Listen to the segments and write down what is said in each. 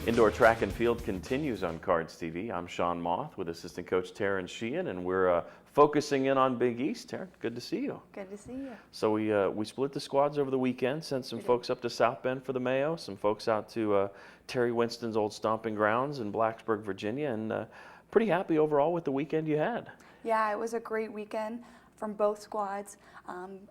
Indoor track and field continues on Cards TV. I'm Sean Moth with assistant coach Taryn Sheehan, and we're focusing in on Big East. Taryn, good to see you. Good to see you. So we split the squads over the weekend, sent some folks up to South Bend for the Mayo, some folks out to Terry Winston's old stomping grounds in Blacksburg, Virginia, and pretty happy overall with the weekend you had. Yeah, it was a great weekend from both squads.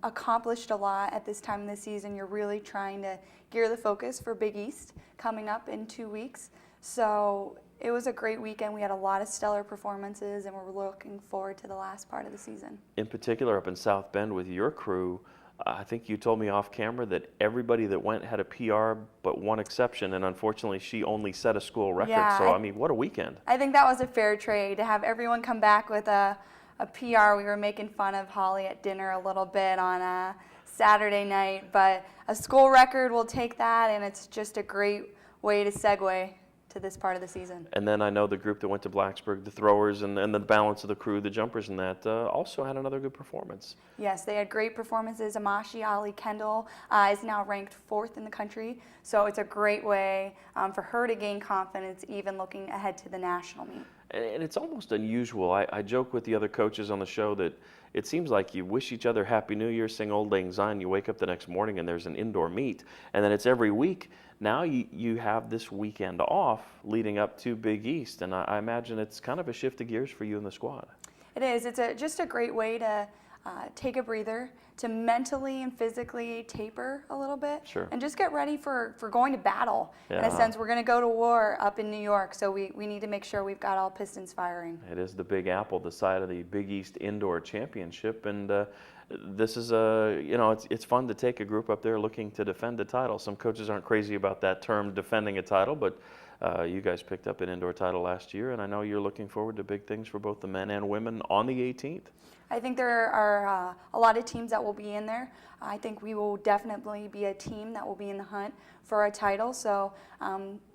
Accomplished a lot at this time of the season. You're really trying to gear the focus for Big East coming up in 2 weeks. So it was a great weekend. We had a lot of stellar performances, and we're looking forward to the last part of the season. In particular, up in South Bend with your crew, I think you told me off camera that everybody that went had a PR, but one exception, and unfortunately she only set a school record. Yeah, so, I mean, what a weekend. I think that was a fair trade to have everyone come back with a PR. We were making fun of Holly at dinner a little bit on a Saturday night, but a school record, will take that, and it's just a great way to segue to this part of the season. And then I know the group that went to Blacksburg, the throwers and the balance of the crew, the jumpers and that, also had another good performance. Yes, they had great performances. Amashi Ali Kendall is now ranked 4th in the country, so it's a great way for her to gain confidence, even looking ahead to the national meet. And it's almost unusual. I joke with the other coaches on the show that it seems like you wish each other Happy New Year, sing Old Lang Syne, you wake up the next morning and there's an indoor meet, and then it's every week. Now you have this weekend off leading up to Big East, and I imagine it's kind of a shift of gears for you and the squad. It is. It's just a great way to take a breather, to mentally and physically taper a little bit, Sure. and just get ready for going to battle. Yeah. In a sense, we're going to go to war up in New York, so we need to make sure we've got all pistons firing. It is the Big Apple, the side of the Big East Indoor Championship, and this is it's fun to take a group up there looking to defend a title. Some coaches aren't crazy about that term, defending a title, but you guys picked up an indoor title last year, and I know you're looking forward to big things for both the men and women on the 18th. I think there are a lot of teams that will be in there. I think we will definitely be a team that will be in the hunt for a title. So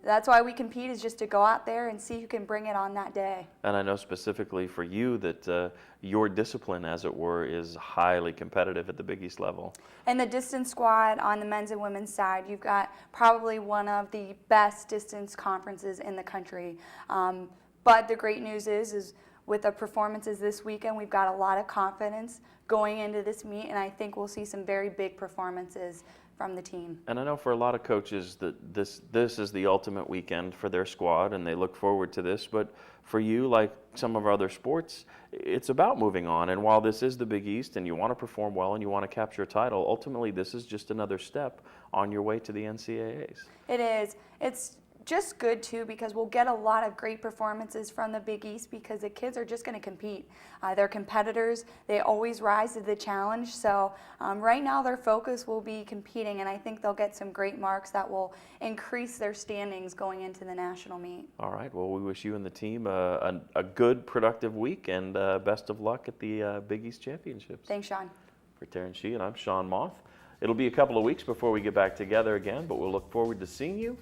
that's why we compete, is just to go out there and see who can bring it on that day. And I know specifically for you that your discipline, as it were, is highly competitive at the Big East level. And the distance squad on the men's and women's side, you've got probably one of the best distance conferences in the country. But the great news is with the performances this weekend, we've got a lot of confidence going into this meet, and I think we'll see some very big performances from the team. And I know for a lot of coaches that this is the ultimate weekend for their squad, and they look forward to this. But for you, like some of our other sports, it's about moving on. And while this is the Big East and you want to perform well and you want to capture a title, ultimately this is just another step on your way to the NCAAs. It is. It's just good too, because we'll get a lot of great performances from the Big East, because the kids are just going to compete. They're competitors. They always rise to the challenge. So right now their focus will be competing, and I think they'll get some great marks that will increase their standings going into the national meet. All right. Well, we wish you and the team a good, productive week, and best of luck at the Big East Championships. Thanks, Sean. For Taryn Sheehan, I'm Sean Moth. It'll be a couple of weeks before we get back together again, but we'll look forward to seeing you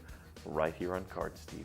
right here on Cards TV.